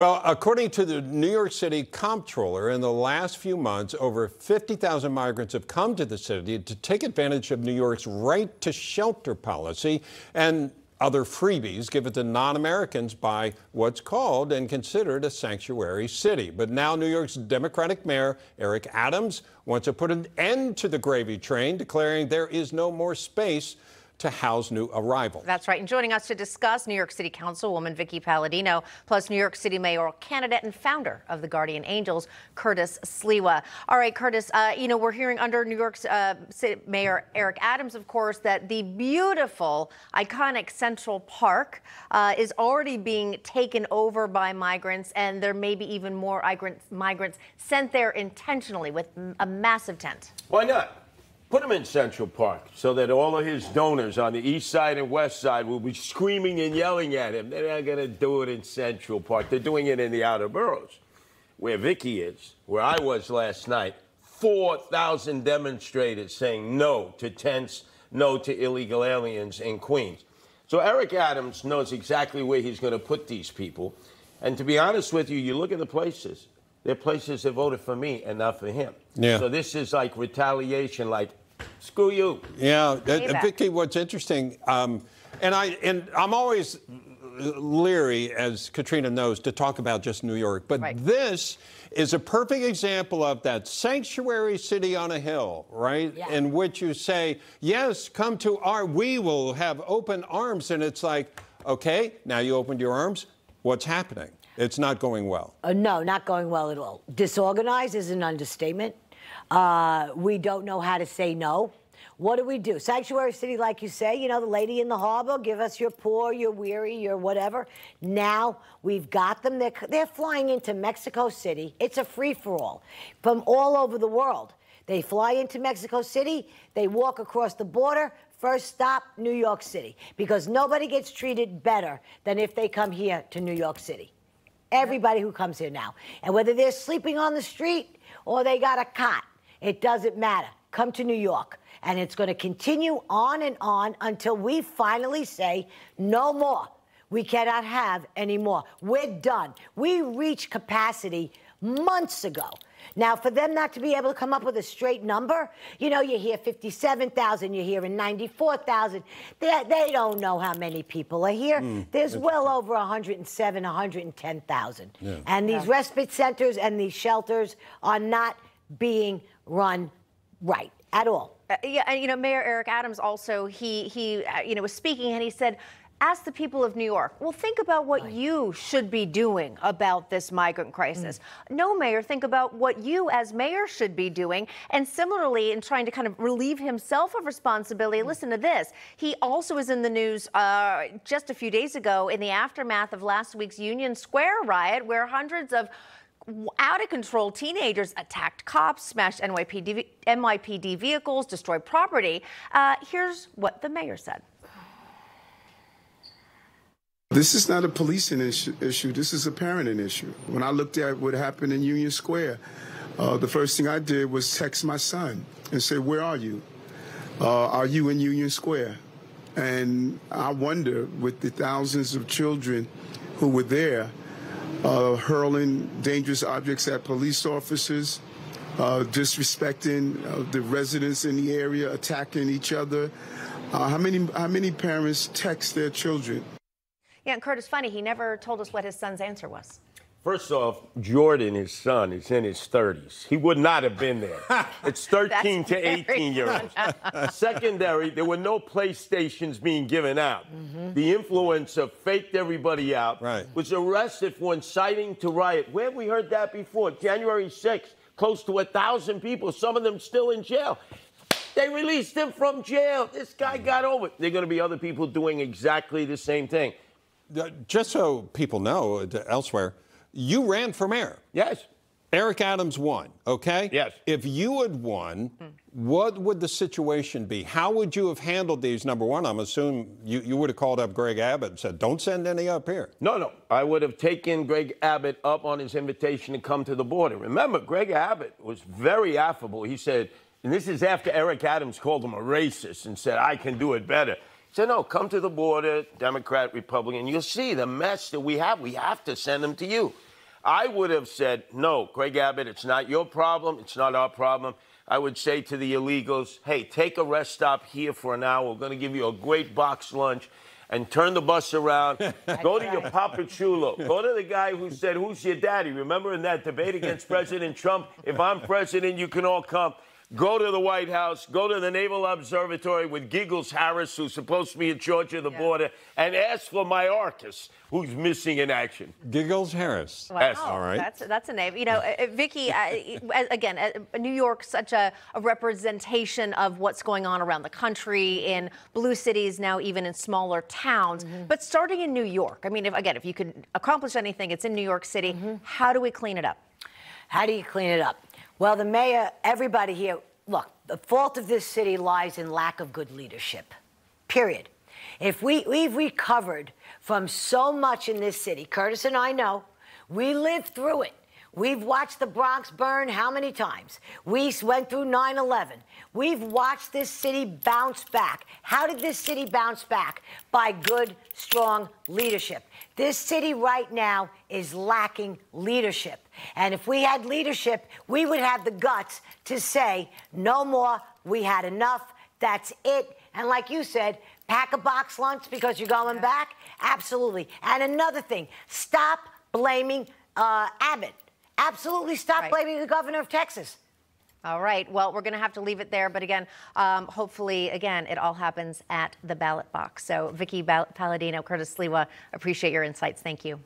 Well, according to the New York City comptroller, in the last few months, over 50,000 migrants have come to the city to take advantage of New York's right to shelter policy and other freebies given to non-Americans by what's called and considered a sanctuary city. But now New York's Democratic Mayor Eric Adams wants to put an end to the gravy train, declaring there is no more space to house new arrivals. That's right. And joining us to discuss, New York City Councilwoman Vickie Paladino, plus New York City mayoral candidate and founder of the Guardian Angels, Curtis Sliwa. All right, Curtis, we're hearing under New York's City Mayor Eric Adams, of course, that the beautiful, iconic Central Park is already being taken over by migrants, and there may be even more migrants sent there intentionally with a massive tent. Why not? Put him in Central Park so that all of his donors on the east side and west side will be screaming and yelling at him. They're not going to do it in Central Park. They're doing it in the outer boroughs, where Vickie is, where I was last night. 4,000 demonstrators saying no to tents, no to illegal aliens in Queens. So Eric Adams knows exactly where he's going to put these people. And to be honest with you, you look at the places. They're places that voted for me and not for him. Yeah. So this is like retaliation, like, screw you. Yeah, Vickie, what's interesting, and I'm always leery, as Katrina knows, to talk about just New York, but this is a perfect example of that sanctuary city on a hill, right? Yeah. In which you say, yes, come to we will have open arms, and it's like, okay, now you opened your arms, what's happening? It's not going well. No, not going well at all. Disorganized is an understatement. We don't know how to say no. What do? Sanctuary city, like you say, the lady in the harbor, give us your poor, your weary, your whatever. Now we've got them. They're flying into Mexico City. It's a free-for-all from all over the world. They fly into Mexico City. They walk across the border. First stop, New York City, because nobody gets treated better than if they come here to New York City. Everybody who comes here now. And whether they're sleeping on the street or they got a cot, it doesn't matter. Come to New York. And it's going to continue on and on until we finally say no more. We cannot have any more. We're done. We reached capacity months ago. Now, for them not to be able to come up with a straight number, you hear 57,000, you're hearing 94,000. They don't know how many people are here. There's well over 107, 110,000. Yeah. And these respite centers and these shelters are not being run right at all. And, Mayor Eric Adams also, he was speaking and he said, ask the people of New York, well, think about what you should be doing about this migrant crisis. No, Mayor, think about what you as mayor should be doing. And similarly, in trying to kind of relieve himself of responsibility, listen to this. He also was in the news just a few days ago in the aftermath of last week's Union Square riot, where hundreds of out-of-control teenagers attacked cops, smashed NYPD vehicles, destroyed property. Here's what the mayor said. This is not a policing issue. This is a parenting issue. When I looked at what happened in Union Square, the first thing I did was text my son and say, where are you? Are you in Union Square? And I wonder, with the thousands of children who were there, hurling dangerous objects at police officers, disrespecting the residents in the area, attacking each other, how many parents text their children? Yeah, and Curtis, funny, he never told us what his son's answer was. First off, Jordan, his son, is in his 30s. He would not have been there. It's 13 to 18-year-olds. Secondary, there were no PlayStations being given out. The influencer faked everybody out, was arrested for inciting to riot. Where have we heard that before? January 6th, close to 1,000 people, some of them still in jail. They released him from jail. This guy got over it. There are going to be other people doing exactly the same thing. Just so people know, elsewhere, you ran for mayor. Yes. Eric Adams won, okay? Yes. If you had won, what would the situation be? How would you have handled these? Number one, I'm assuming you would have called up Greg Abbott and said, don't send any up here. No. I would have taken Greg Abbott up on his invitation to come to the border. Remember, Greg Abbott was very affable. He said, and this is after Eric Adams called him a racist and said, I can do it better. He said, no, come to the border, Democrat, Republican. You'll see the mess that we have. We have to send them to you. I would have said, no, Greg Abbott, it's not your problem. It's not our problem. I would say to the illegals, hey, take a rest stop here for an hour. We're going to give you a great box lunch. And turn the bus around. Go to your Papa Chulo. Go to the guy who said, who's your daddy? Remember in that debate against President Trump? If I'm president, you can all come. Go to the White House. Go to the Naval Observatory with Giggles Harris, who's supposed to be in charge of the border, and ask for Mayorkas, who's missing in action. Giggles Harris. Wow. Yes. All right. That's a name. You know, Vickie, again, New York, such a representation of what's going on around the country in blue cities, now even in smaller towns. But starting in New York, I mean, if you can accomplish anything, it's in New York City. How do we clean it up? How do you clean it up? Well, the mayor, everybody here, look, the fault of this city lies in lack of good leadership, period. If we've recovered from so much in this city, Curtis and I know, we lived through it. We've watched the Bronx burn how many times? We went through 9/11. We've watched this city bounce back. How did this city bounce back? By good, strong leadership. This city right now is lacking leadership. And if we had leadership, we would have the guts to say, no more, we had enough, that's it. And like you said, pack a box lunch because you're going back? Absolutely. And another thing, stop blaming Abbott. Absolutely stop blaming the governor of Texas. All right. Well, we're going to have to leave it there. But again, hopefully, again, it all happens at the ballot box. So Vickie Paladino, Curtis Sliwa, appreciate your insights. Thank you.